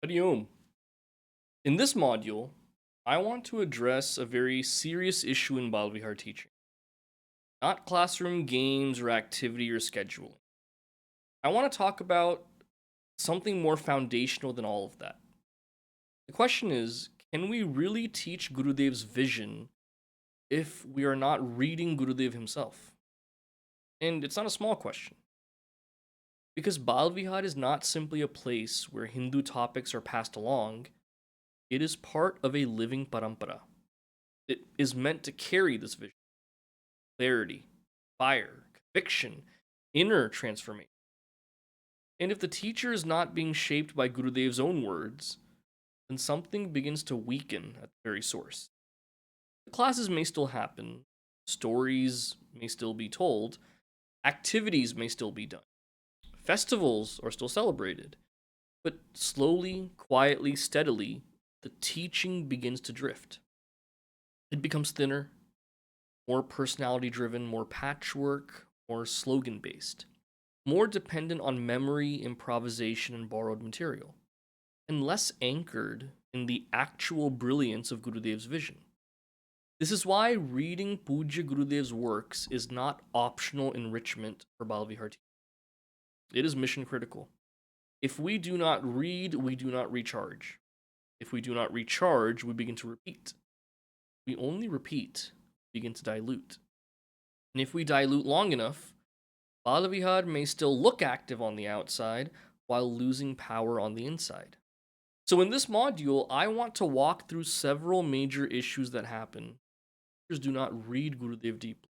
Hadi Om. In this module, I want to address a very serious issue in Balvihar teaching, not classroom games or activity or scheduling. I want to talk about something more foundational than all of that. The question is, can we really teach Gurudev's vision if we are not reading Gurudev himself? And it's not a small question, because Balvihar is not simply a place where Hindu topics are passed along, it is part of a living parampara. It is meant to carry this vision: clarity, fire, conviction, inner transformation. And if the teacher is not being shaped by Gurudev's own words, then something begins to weaken at the very source. The classes may still happen, stories may still be told, activities may still be done, festivals are still celebrated, but slowly, quietly, steadily, the teaching begins to drift. It becomes thinner, more personality driven, more patchwork, more slogan based, more dependent on memory, improvisation, and borrowed material, and less anchored in the actual brilliance of Gurudev's vision. This is why reading Pujya Gurudev's works is not optional enrichment for Balvihar. It is mission critical. If we do not read, we do not recharge. If we do not recharge, we begin to repeat. We only repeat, begin to dilute. And if we dilute long enough, Balavihar may still look active on the outside while losing power on the inside. So, in this module, I want to walk through several major issues that happen. Teachers do not read Gurudev deeply,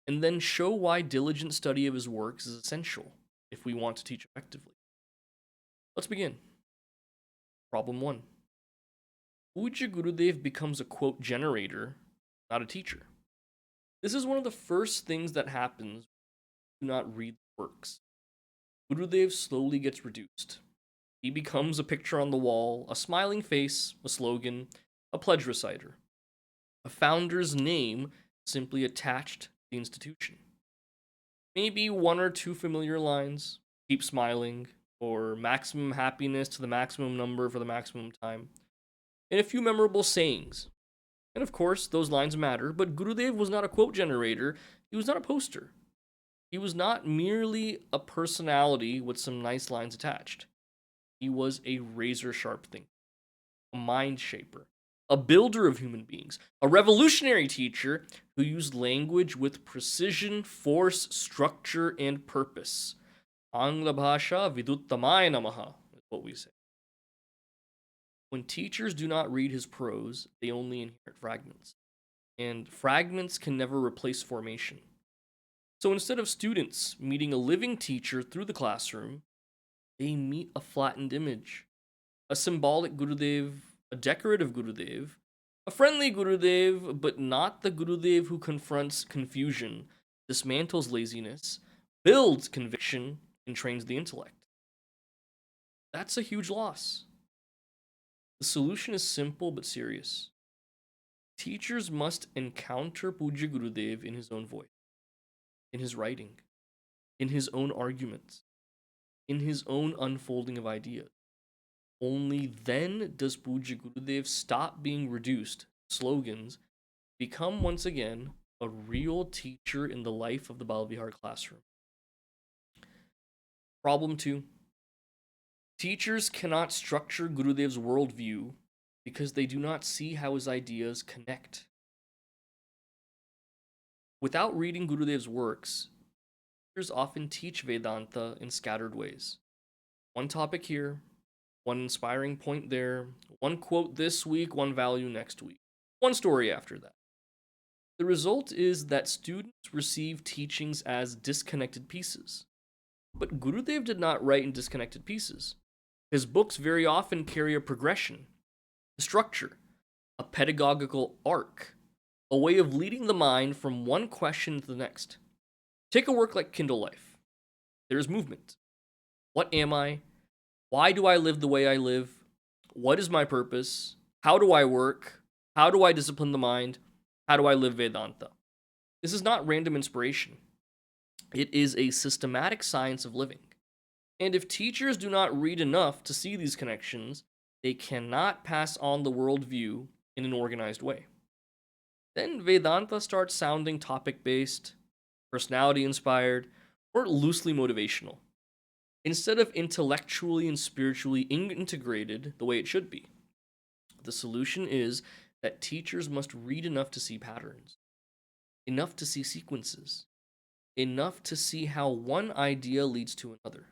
and then show why diligent study of his works is essential if we want to teach effectively. Let's begin. Problem 1. Pujya Gurudev becomes a quote generator, not a teacher. This is one of the first things that happens when you do not read the works. Gurudev slowly gets reduced. He becomes a picture on the wall, a smiling face, a slogan, a pledge reciter. A founder's name simply attached to the institution. Maybe one or two familiar lines: keep smiling, or maximum happiness to the maximum number for the maximum time, and a few memorable sayings. And of course, those lines matter, but Gurudev was not a quote generator, he was not a poster. He was not merely a personality with some nice lines attached. He was a razor sharp thinker, a mind shaper, a builder of human beings, a revolutionary teacher who used language with precision, force, structure, and purpose. Angla bhasha viduttamaya namaha is what we say. When teachers do not read his prose, they only inherit fragments. And fragments can never replace formation. So instead of students meeting a living teacher through the classroom, they meet a flattened image, a symbolic Gurudev, a decorative Gurudev, a friendly Gurudev, but not the Gurudev who confronts confusion, dismantles laziness, builds conviction, and trains the intellect. That's a huge loss. The solution is simple but serious. Teachers must encounter Pujya Gurudev in his own voice, in his writing, in his own arguments, in his own unfolding of ideas. Only then does Pujya Gurudev stop being reduced to slogans, become once again a real teacher in the life of the Balvihar classroom. Problem 2. Teachers cannot structure Gurudev's worldview because they do not see how his ideas connect. Without reading Gurudev's works, teachers often teach Vedanta in scattered ways. One topic here, one inspiring point there, one quote this week, one value next week, one story after that. The result is that students receive teachings as disconnected pieces. But Gurudev did not write in disconnected pieces. His books very often carry a progression, a structure, a pedagogical arc, a way of leading the mind from one question to the next. Take a work like Kindle Life. There is movement. What am I? Why do I live the way I live? What is my purpose? How do I work? How do I discipline the mind? How do I live Vedanta? This is not random inspiration. It is a systematic science of living. And if teachers do not read enough to see these connections, they cannot pass on the worldview in an organized way. Then Vedanta starts sounding topic based, personality inspired, or loosely motivational, instead of intellectually and spiritually integrated the way it should be. The solution is that teachers must read enough to see patterns, enough to see sequences, enough to see how one idea leads to another,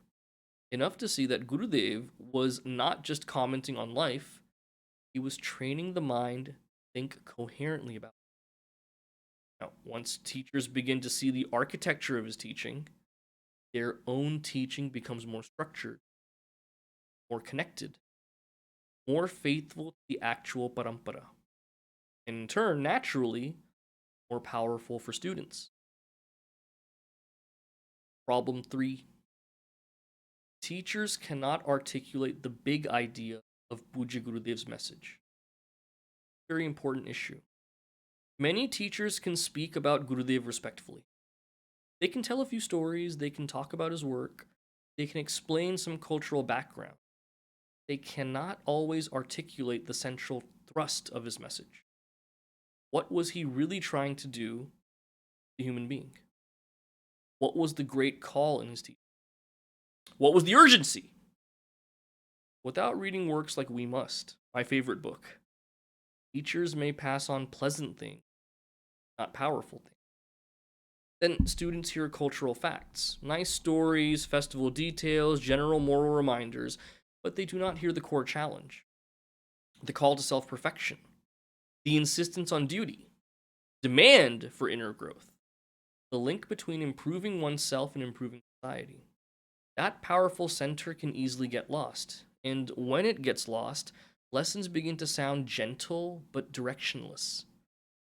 enough to see that Gurudev was not just commenting on life, he was training the mind to think coherently about it. Now, once teachers begin to see the architecture of his teaching, their own teaching becomes more structured, more connected, more faithful to the actual parampara, and in turn, naturally, more powerful for students. Problem 3: teachers cannot articulate the big idea of Pujya Gurudev's message. Very important issue. Many teachers can speak about Gurudev respectfully. They can tell a few stories, they can talk about his work, they can explain some cultural background. They cannot always articulate the central thrust of his message. What was he really trying to do to the human being? What was the great call in his teaching? What was the urgency? Without reading works like We Must, my favorite book, teachers may pass on pleasant things, not powerful things. Then students hear cultural facts, nice stories, festival details, general moral reminders, but they do not hear the core challenge: the call to self perfection, the insistence on duty, demand for inner growth, the link between improving oneself and improving society. That powerful center can easily get lost, and when it gets lost, lessons begin to sound gentle but directionless,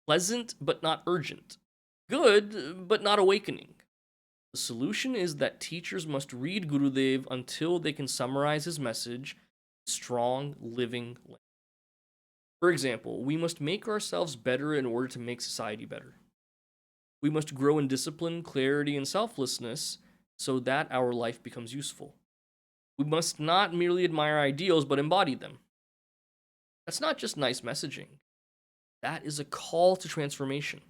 pleasant but not urgent, good but not awakening. The solution is that teachers must read Gurudev until they can summarize his message in strong, living language. For example, we must make ourselves better in order to make society better. We must grow in discipline, clarity, and selflessness so that our life becomes useful. We must not merely admire ideals, but embody them. That's not just nice messaging. That is a call to transformation.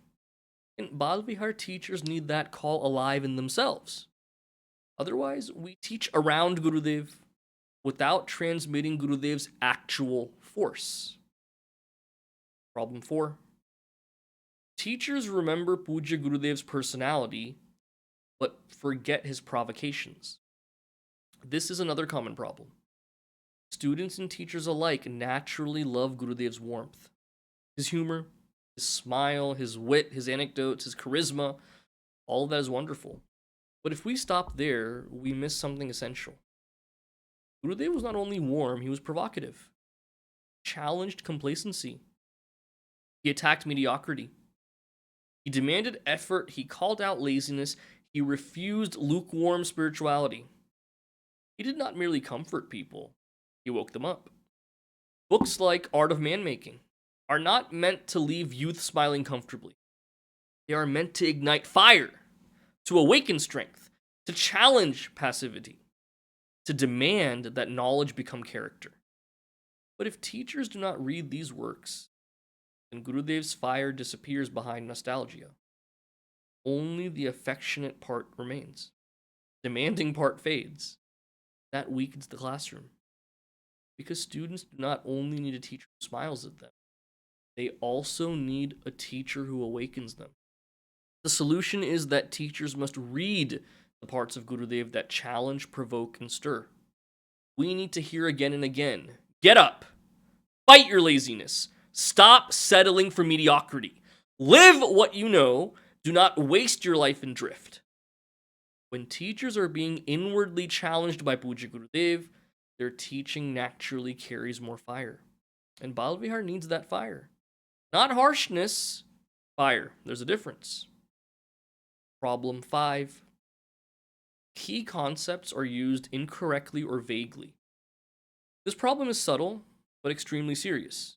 And Balvihar teachers need that call alive in themselves. Otherwise, we teach around Gurudev without transmitting Gurudev's actual force. Problem 4: teachers remember Pujya Gurudev's personality, but forget his provocations. This is another common problem. Students and teachers alike naturally love Gurudev's warmth, his humor, his smile, his wit, his anecdotes, his charisma. All of that is wonderful. But if we stop there, we miss something essential. Gurudev was not only warm, he was provocative. He challenged complacency. He attacked mediocrity. He demanded effort. He called out laziness. He refused lukewarm spirituality. He did not merely comfort people, he woke them up. Books like Art of Man Making are not meant to leave youth smiling comfortably. They are meant to ignite fire, to awaken strength, to challenge passivity, to demand that knowledge become character. But if teachers do not read these works, then Gurudev's fire disappears behind nostalgia. Only the affectionate part remains. Demanding part fades. That weakens the classroom. Because students do not only need a teacher who smiles at them, they also need a teacher who awakens them. The solution is that teachers must read the parts of Gurudev that challenge, provoke, and stir. We need to hear again and again: get up, fight your laziness, stop settling for mediocrity, live what you know, do not waste your life in drift. When teachers are being inwardly challenged by Pujya Gurudev, their teaching naturally carries more fire. And Balvihar needs that fire. Not harshness, fire. There's a difference. Problem 5: key concepts are used incorrectly or vaguely. This problem is subtle, but extremely serious.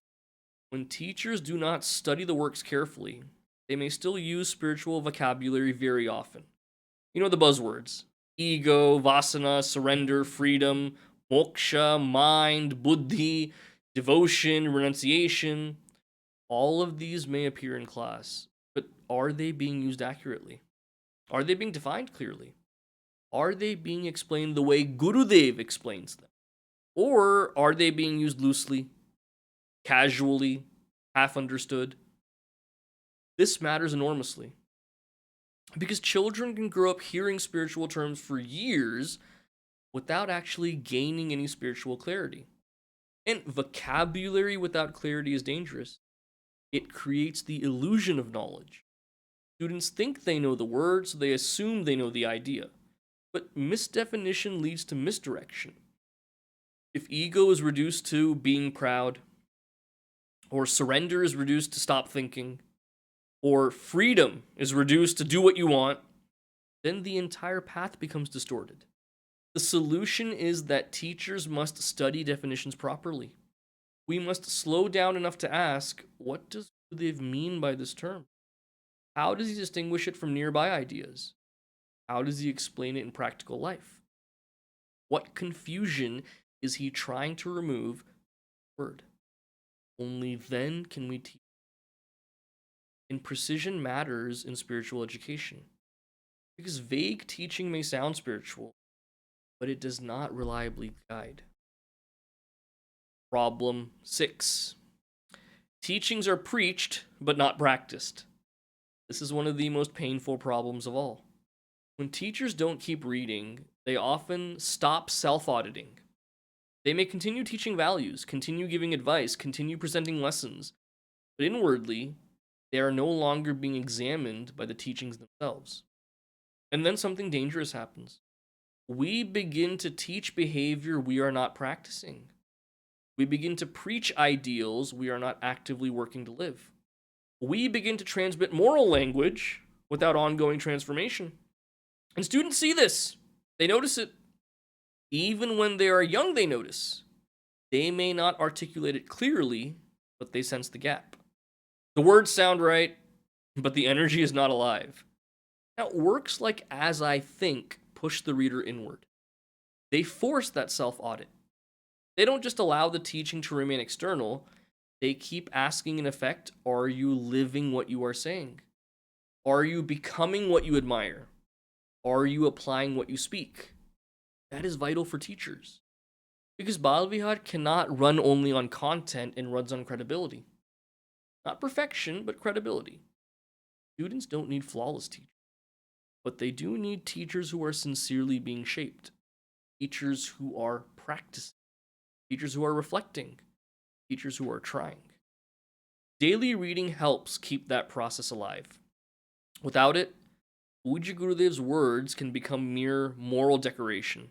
When teachers do not study the works carefully, they may still use spiritual vocabulary very often. You know, the buzzwords: Ego, vasana, surrender, freedom, moksha, mind, buddhi, devotion, renunciation. All of these may appear in class, but are they being used accurately? Are they being defined clearly? Are they being explained the way Gurudev explains them? Or are they being used loosely, casually, half understood? This matters enormously because children can grow up hearing spiritual terms for years without actually gaining any spiritual clarity. And vocabulary without clarity is dangerous. It creates the illusion of knowledge. Students think they know the word, so they assume they know the idea. But misdefinition leads to misdirection. If ego is reduced to being proud, or surrender is reduced to stop thinking, or freedom is reduced to do what you want, then the entire path becomes distorted. The solution is that teachers must study definitions properly. We must slow down enough to ask, what does Gurudev mean by this term? How does he distinguish it from nearby ideas? How does he explain it in practical life? What confusion is he trying to remove? Word. Only then can we teach. And precision matters in spiritual education. Because vague teaching may sound spiritual, but it does not reliably guide. Problem 6. Teachings are preached, but not practiced. This is one of the most painful problems of all. When teachers don't keep reading, they often stop self-auditing. They may continue teaching values, continue giving advice, continue presenting lessons, but inwardly, they are no longer being examined by the teachings themselves. And then something dangerous happens. We begin to teach behavior we are not practicing. We begin to preach ideals we are not actively working to live. We begin to transmit moral language without ongoing transformation. And students see this. They notice it. Even when they are young, they notice. They may not articulate it clearly, but they sense the gap. The words sound right, but the energy is not alive. Now, works like As I Think push the reader inward. They force that self-audit. They don't just allow the teaching to remain external, they keep asking in effect, are you living what you are saying? Are you becoming what you admire? Are you applying what you speak? That is vital for teachers. Because Bal Vihar cannot run only on content and runs on credibility. Not perfection, but credibility. Students don't need flawless teachers, but they do need teachers who are sincerely being shaped, teachers who are practicing, teachers who are reflecting, teachers who are trying. Daily reading helps keep that process alive. Without it, Pujya Gurudev's words can become mere moral decoration.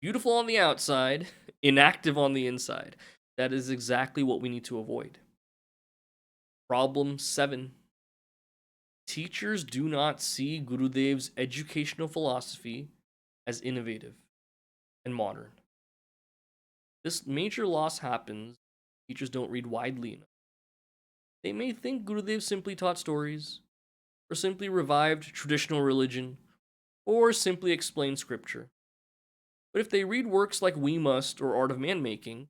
Beautiful on the outside, inactive on the inside. That is exactly what we need to avoid. Problem 7. Teachers do not see Gurudev's educational philosophy as innovative and modern. This major loss happens when teachers don't read widely enough. They may think Gurudev simply taught stories, or simply revived traditional religion, or simply explained scripture. But if they read works like We Must or Art of Man Making,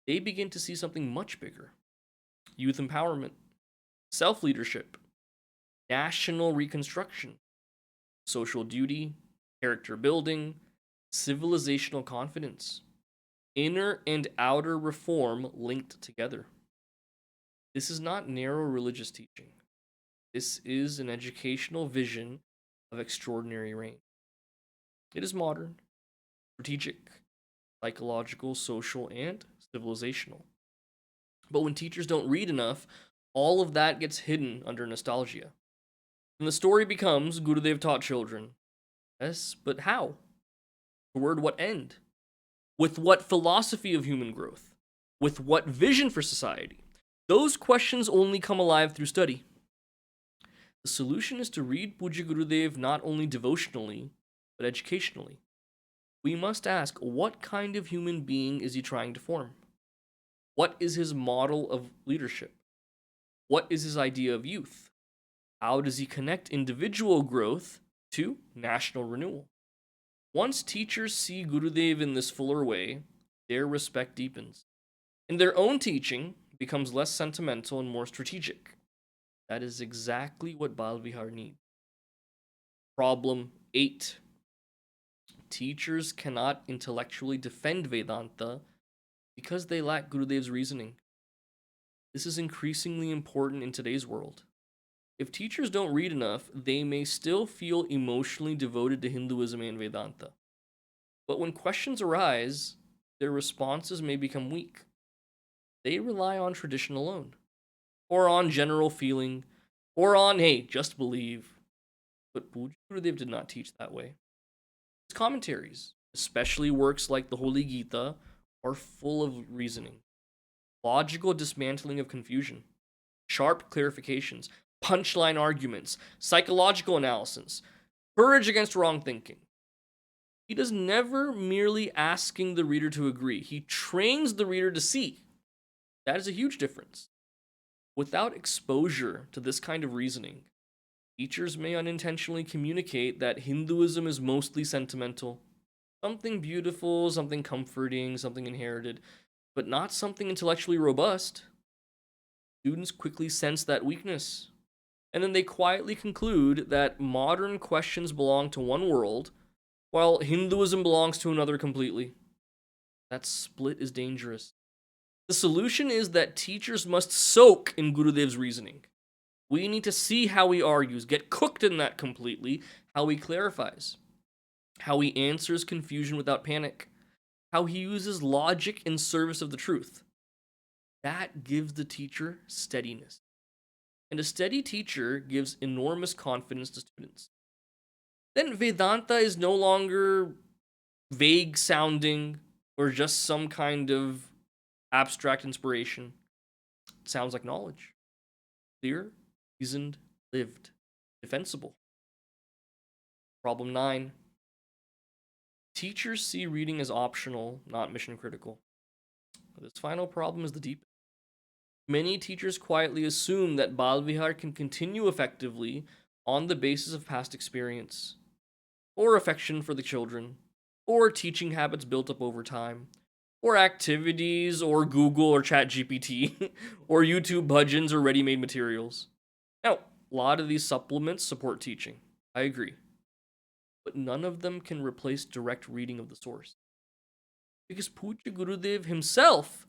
they begin to see something much bigger: youth empowerment, self leadership, national reconstruction, social duty, character building, civilizational confidence, inner and outer reform linked together. This is not narrow religious teaching. This is an educational vision of extraordinary range. It is modern, strategic, psychological, social, and civilizational. But when teachers don't read enough, all of that gets hidden under nostalgia. And the story becomes Gurudev taught children. Yes, but how? Toward what end? With what philosophy of human growth? With what vision for society? Those questions only come alive through study. The solution is to read Pujya Gurudev not only devotionally, but educationally. We must ask, what kind of human being is he trying to form? What is his model of leadership? What is his idea of youth? How does he connect individual growth to national renewal? Once teachers see Gurudev in this fuller way, their respect deepens, and their own teaching becomes less sentimental and more strategic. That is exactly what Balvihar needs. Problem 8. Teachers cannot intellectually defend Vedanta because they lack Gurudev's reasoning. This is increasingly important in today's world. If teachers don't read enough, they may still feel emotionally devoted to Hinduism and Vedanta. But when questions arise, their responses may become weak. They rely on tradition alone, or on general feeling, or on, hey, just believe. But Pujya Gurudev did not teach that way. His commentaries, especially works like the Holy Gita, are full of reasoning, logical dismantling of confusion, sharp clarifications, punchline arguments, psychological analysis, courage against wrong thinking. He does never merely asking the reader to agree. He trains the reader to see. That is a huge difference. Without exposure to this kind of reasoning, teachers may unintentionally communicate that Hinduism is mostly sentimental, something beautiful, something comforting, something inherited, but not something intellectually robust. Students quickly sense that weakness, and then they quietly conclude that modern questions belong to one world, while Hinduism belongs to another completely. That split is dangerous. The solution is that teachers must soak in Gurudev's reasoning. We need to see how he argues, get cooked in that completely, how he clarifies, how he answers confusion without panic, how he uses logic in service of the truth. That gives the teacher steadiness. And a steady teacher gives enormous confidence to students. Then Vedanta is no longer vague sounding or just some kind of abstract inspiration. It sounds like knowledge. Clear, reasoned, lived, defensible. Problem 9. Teachers see reading as optional, not mission critical. This final problem is the deepest. Many teachers quietly assume that Balvihar can continue effectively on the basis of past experience, or affection for the children, or teaching habits built up over time, or activities, or Google or ChatGPT, or YouTube bhajans or ready made materials. Now, a lot of these supplements support teaching. I agree. But none of them can replace direct reading of the source. Because Pujya Gurudev himself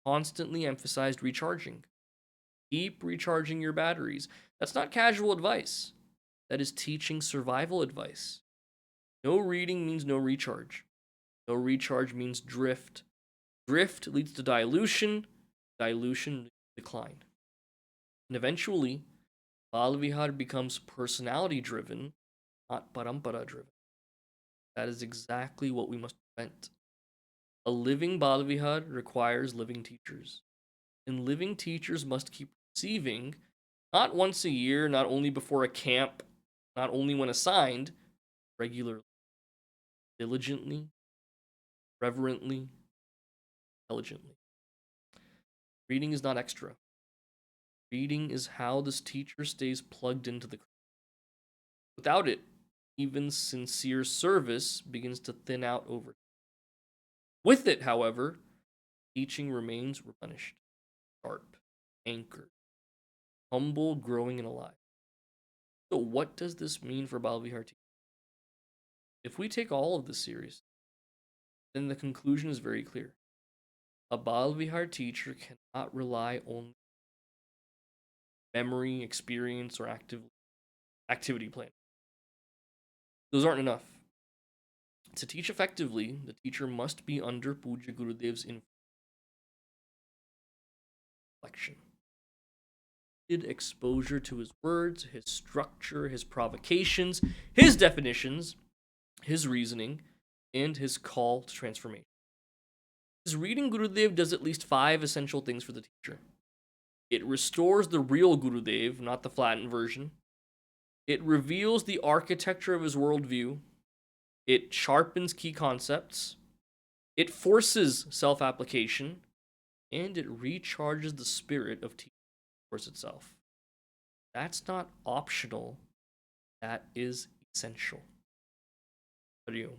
constantly emphasized recharging. Keep recharging your batteries. That's not casual advice. That is teaching survival advice. No reading means no recharge. No recharge means drift. Drift leads to dilution. Dilution leads to decline. And eventually, Balvihar becomes personality driven, not parampara driven. That is exactly what we must prevent. A living Balvihar requires living teachers. And living teachers must keep receiving, not once a year, not only before a camp, not only when assigned, regularly, diligently, reverently, intelligently. Reading is not extra. Reading is how this teacher stays plugged into the. Without it, even sincere service begins to thin out over. With it, however, teaching remains replenished, sharp, anchored, humble, growing, and alive. So, what does this mean for Balvihar teaching? If we take all of this seriously, then the conclusion is very clear. A Balvihar teacher cannot rely on memory, experience, or activity plan. Those aren't enough. To teach effectively, the teacher must be under Pujya Gurudev's inflection. Exposure to his words, his structure, his provocations, his definitions, his reasoning, and his call to transformation. His reading Gurudev does at least 5 essential things for the teacher. It restores the real Gurudev, not the flattened version. It reveals the architecture of his worldview. It sharpens key concepts. It forces self-application. And it recharges the spirit of teaching towards itself. That's not optional. That is essential. How do you?